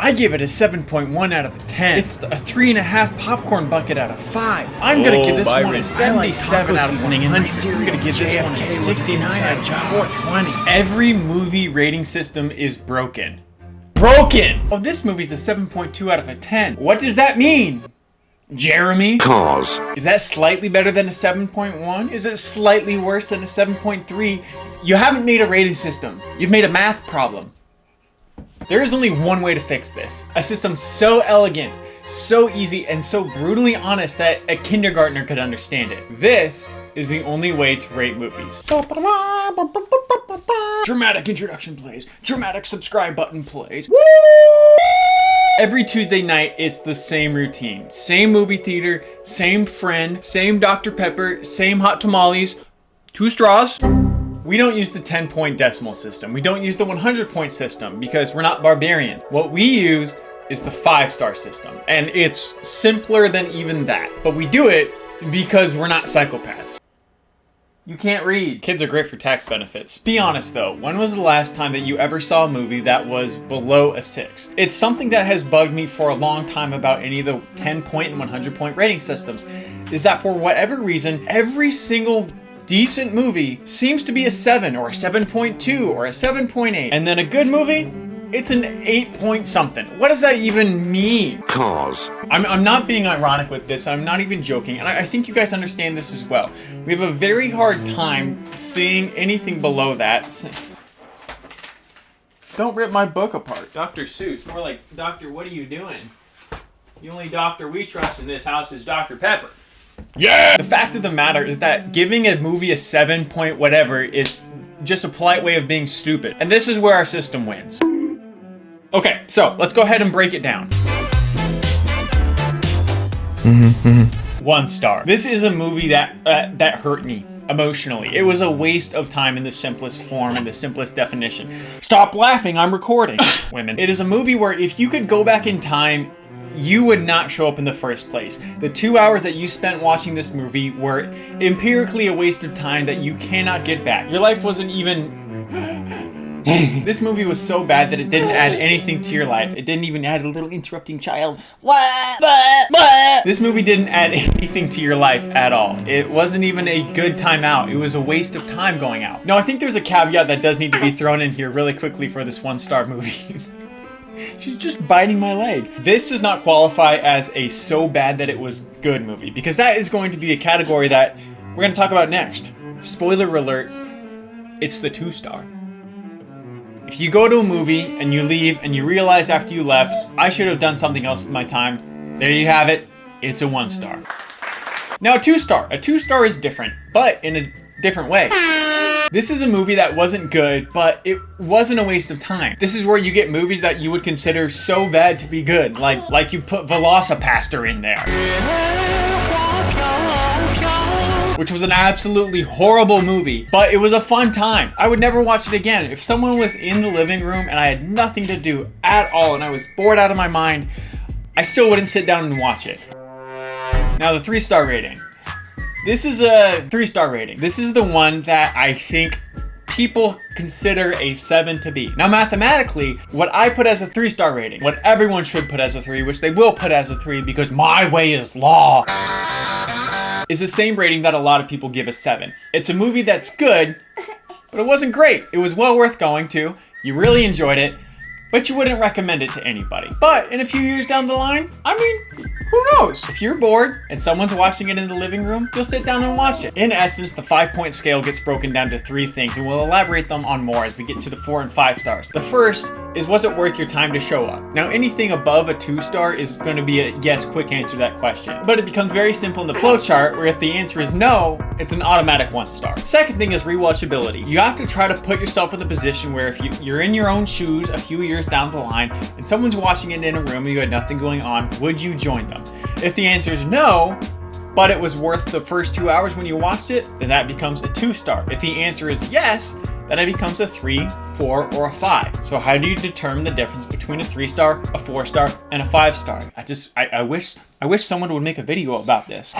I give it a 7.1 out of 10. It's a 3.5 popcorn bucket out of 5. I'm gonna give this one a 77 out of 100. I'm gonna give this one a 69 out of 420. Every movie rating system is broken. Broken! Oh, this movie's a 7.2 out of a 10. What does that mean? Jeremy? Cause. Is that slightly better than a 7.1? Is it slightly worse than a 7.3? You haven't made a rating system. You've made a math problem. There is only one way to fix this. A system so elegant, so easy, and so brutally honest that a kindergartner could understand it. This is the only way to rate movies. Dramatic introduction plays. Dramatic subscribe button plays. Woo! Every Tuesday night, it's the same routine. Same movie theater, same friend, same Dr. Pepper, same hot tamales, 2 straws. We don't use the 10-point decimal system. We don't use the 100-point system because we're not barbarians. What we use is the 5-star system. And it's simpler than even that. But we do it because we're not psychopaths. You can't read. Kids are great for tax benefits. Be honest though, when was the last time that you ever saw a movie that was below a 6? It's something that has bugged me for a long time about any of the 10-point and 100-point rating systems, is that for whatever reason, every single decent movie seems to be a 7 or a 7.2 or a 7.8. And then a good movie, it's an 8 point something. What does that even mean? Cause. I'm not being ironic with this. I'm not even joking. And I think you guys understand this as well. We have a very hard time seeing anything below that. Don't rip my book apart. Dr. Seuss. More like, Doctor, what are you doing? The only doctor we trust in this house is Dr. Pepper. Yeah! The fact of the matter is that giving a movie a 7 point whatever is just a polite way of being stupid. And this is where our system wins. Okay, so let's go ahead and break it down. 1 star. This is a movie that hurt me emotionally. It was a waste of time in the simplest form, in the simplest definition. Stop laughing, I'm recording. Women. It is a movie where if you could go back in time, you would not show up in the first place. The 2 hours that you spent watching this movie were empirically a waste of time that you cannot get back. Your life wasn't even... This movie was so bad that it didn't add anything to your life. It didn't even add a little interrupting child. This movie didn't add anything to your life at all. It wasn't even a good time out. It was a waste of time going out. Now, I think there's a caveat that does need to be thrown in here really quickly for this 1-star movie. She's just biting my leg. This does not qualify as a so bad that it was good movie, because that is going to be a category that we're going to talk about next. Spoiler alert, it's the 2-star. If you go to a movie and you leave and you realize after you left, I should have done something else with my time, there you have it, it's a 1-star. Now a 2-star. A 2-star is different, but in a different way. This is a movie that wasn't good, but it wasn't a waste of time. This is where you get movies that you would consider so bad to be good, like you put Velocipaster in there, which was an absolutely horrible movie, but it was a fun time. I would never watch it again. If someone was in the living room and I had nothing to do at all and I was bored out of my mind, I still wouldn't sit down and watch it. Now the 3-star rating. This is a 3-star rating. This is the one that I think people consider a 7 to be. Now mathematically, what I put as a 3-star rating, what everyone should put as a 3, which they will put as a 3 because my way is law, is the same rating that a lot of people give a 7. It's a movie that's good, but it wasn't great. It was well worth going to. You really enjoyed it, but you wouldn't recommend it to anybody. But in a few years down the line, I mean, who knows? If you're bored and someone's watching it in the living room, you'll sit down and watch it. In essence, the 5-point scale gets broken down to 3 things, and we'll elaborate them on more as we get to the 4 and 5 stars. The first is, was it worth your time to show up? Now, anything above a 2-star is going to be a yes, quick answer to that question. But it becomes very simple in the flowchart, where if the answer is no, it's an automatic 1-star. Second thing is rewatchability. You have to try to put yourself in the position where if you're in your own shoes a few years down the line, and someone's watching it in a room and you had nothing going on, would you join them? If the answer is no, but it was worth the first 2 hours when you watched it, then that becomes a 2-star. If the answer is yes, then it becomes a 3, 4, or a 5. So how do you determine the difference between a 3-star, a 4-star, and a 5-star? I wish someone would make a video about this.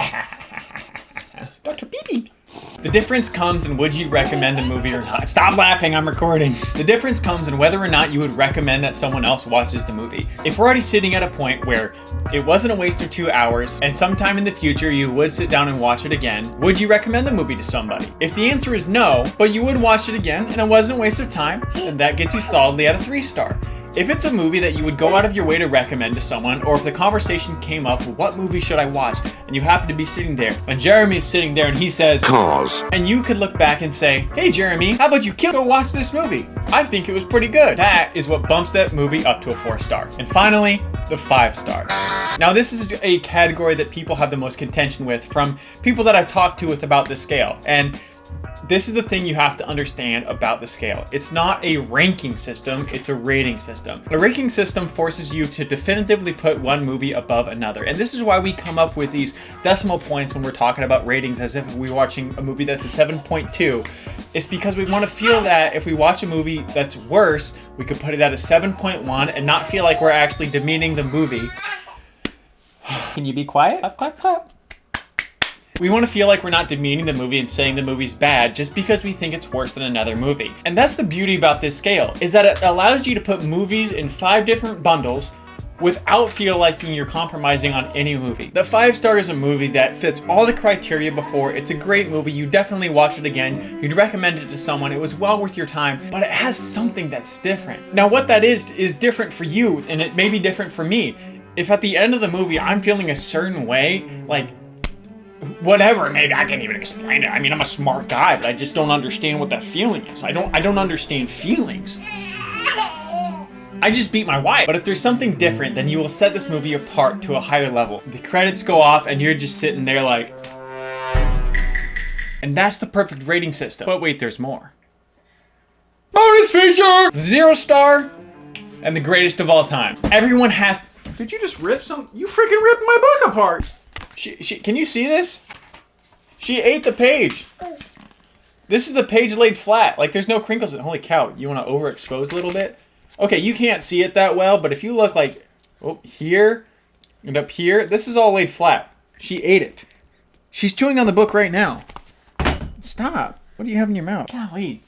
Dr. Beebe. The difference comes in would you recommend the movie or not. Stop laughing, I'm recording. The difference comes in whether or not you would recommend that someone else watches the movie. If we're already sitting at a point where it wasn't a waste of 2 hours and sometime in the future you would sit down and watch it again, would you recommend the movie to somebody? If the answer is no, but you would watch it again and it wasn't a waste of time, then that gets you solidly at a 3-star. If it's a movie that you would go out of your way to recommend to someone, or if the conversation came up, what movie should I watch? And you happen to be sitting there, and Jeremy's sitting there and he says, Cause. And you could look back and say, hey Jeremy, how about you go watch this movie? I think it was pretty good. That is what bumps that movie up to a 4-star. And finally, the 5-star. Now this is a category that people have the most contention with from people that I've talked to about this scale. And this is the thing you have to understand about the scale. It's not a ranking system, it's a rating system. A ranking system forces you to definitively put one movie above another. And this is why we come up with these decimal points when we're talking about ratings as if we're watching a movie that's a 7.2. It's because we want to feel that if we watch a movie that's worse, we could put it at a 7.1 and not feel like we're actually demeaning the movie. Can you be quiet? Clap, clap, clap. We want to feel like we're not demeaning the movie and saying the movie's bad just because we think it's worse than another movie. And that's the beauty about this scale, is that it allows you to put movies in 5 different bundles without feel like you're compromising on any movie. The 5-star is a movie that fits all the criteria before. It's a great movie. You definitely watch it again. You'd recommend it to someone. It was well worth your time, but it has something that's different. Now what that is different for you, and it may be different for me. If at the end of the movie I'm feeling a certain way, like whatever, maybe I can't even explain it. I mean, I'm a smart guy, but I just don't understand what that feeling is. I don't understand feelings. I just beat my wife. But if there's something different, then you will set this movie apart to a higher level. The credits go off and you're just sitting there like... And that's the perfect rating system. But wait, there's more. Bonus feature! 0-star and the greatest of all time. Everyone has... Did you just rip some... You freaking ripped my book apart! Can you see this? She ate the page. This is the page laid flat. Like there's no crinkles in it. Holy cow, you want to overexpose a little bit? Okay, you can't see it that well, but if you look like here and up here, this is all laid flat. She ate it. She's chewing on the book right now. Stop. What do you have in your mouth? Golly.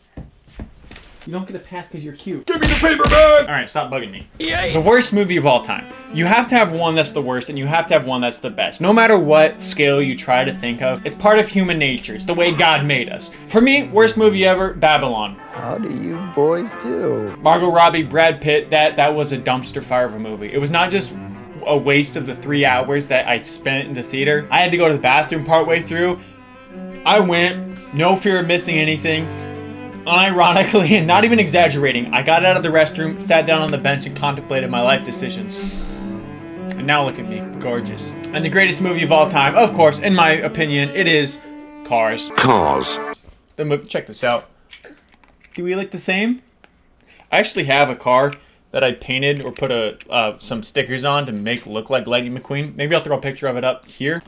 You don't get a pass because you're cute. Give me the paper bag! Alright, stop bugging me. Yay. The worst movie of all time. You have to have one that's the worst, and you have to have one that's the best. No matter what scale you try to think of, it's part of human nature. It's the way God made us. For me, worst movie ever, Babylon. How do you boys do? Margot Robbie, Brad Pitt, that was a dumpster fire of a movie. It was not just a waste of the 3 hours that I spent in the theater. I had to go to the bathroom partway through. I went, no fear of missing anything. Unironically, and not even exaggerating, I got out of the restroom, sat down on the bench, and contemplated my life decisions. And now look at me, gorgeous. And the greatest movie of all time, of course, in my opinion, it is Cars. Cars. The movie, check this out. Do we look the same? I actually have a car that I painted or put some stickers on to make look like Lightning McQueen. Maybe I'll throw a picture of it up here.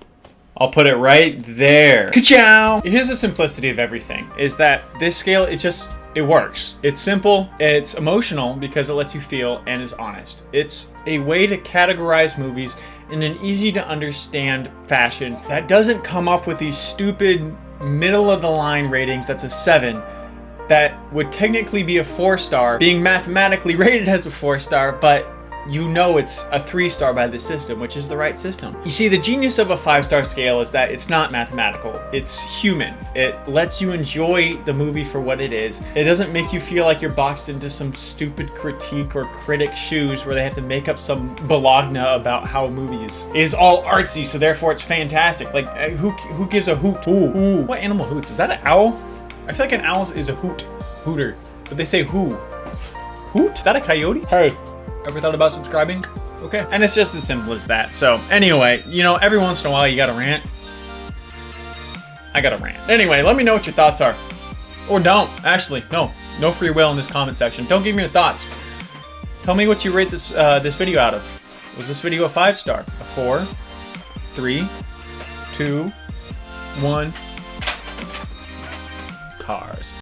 I'll put it right there. Ka-chow! Here's the simplicity of everything, is that this scale, it works. It's simple, it's emotional because it lets you feel, and is honest. It's a way to categorize movies in an easy to understand fashion that doesn't come up with these stupid middle of the line ratings that's a 7 that would technically be a 4-star, being mathematically rated as a 4-star, but you know it's a 3-star by the system, which is the right system. You see, the genius of a 5-star scale is that it's not mathematical, it's human. It lets you enjoy the movie for what it is. It doesn't make you feel like you're boxed into some stupid critique or critic shoes where they have to make up some bologna about how a movie is all artsy, so therefore it's fantastic. Like, who gives a hoot? Ooh. What animal hoots? Is that an owl? I feel like an owl is a hooter, but they say who. Hoot? Is that a coyote? Hey. Ever thought about subscribing? Okay. And it's just as simple as that. So anyway, you know, every once in a while you gotta rant. I gotta rant. Anyway, let me know what your thoughts are. Or don't. Actually, no free will in this comment section. Don't give me your thoughts. Tell me what you rate this video out of. Was this video a 5-star? A 4? 3? 2? 1? Cars.